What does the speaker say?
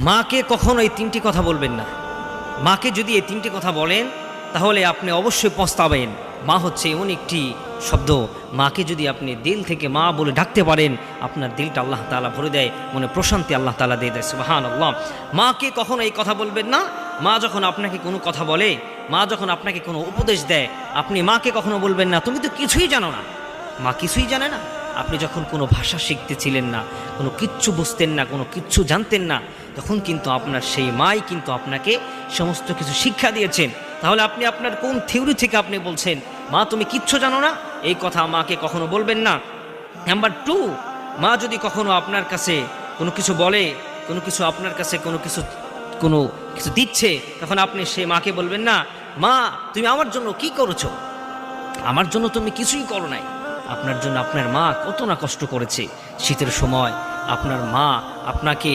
মাকে কখনো এই তিনটি কথা বলবেন না। মাকে যদি এই তিনটি কথা বলেন তাহলে আপনি অবশ্যই পস্তাবেন। মা হচ্ছে এমন একটি শব্দ, মাকে যদি আপনি দিল থেকে মা বলে ডাকতে পারেন, আপনার দিলটা আল্লাহ তাআলা ভরে দেয়, মনে প্রশান্তি আল্লাহ তাআলা দিয়ে দেয়। সুবহানাল্লাহ। মাকে কখনো এই কথা বলবেন না। মা যখন আপনাকে কোনো কথা বলে, মা যখন আপনাকে কোনো উপদেশ দেয়, আপনি মাকে কখনো বলবেন না তুমি তো কিছুই জানো না। মা কিছুই জানে না। আপনি যখন কোনো ভাষা শিখতেছিলেন না, কোনো কিচ্ছু বুঝতেন না, কোনো কিচ্ছু জানতেন না, তখন কিন্তু আপনার সেই মাই কিন্তু আপনাকে সমস্ত কিছু শিক্ষা দিয়েছেন। তাহলে আপনি আপনার কোন থিওরি থেকে আপনি বলছেন মা তুমি কিচ্ছু জানো না? এই কথা মাকে কখনো বলবেন না। নাম্বার 2, মা যদি কখনো আপনার কাছে কোনো কিছু বলে, কোনো কিছু আপনার কাছে কোনো কিছু দিচ্ছে, তখন আপনি সেই মাকে বলবেন না মা তুমি আমার জন্য কি করেছো? আমার জন্য তুমি কিছুই করো নাই। আপনার জন্য আপনার মা কত না কষ্ট করেছে। শীতের সময় আপনার মা আপনাকে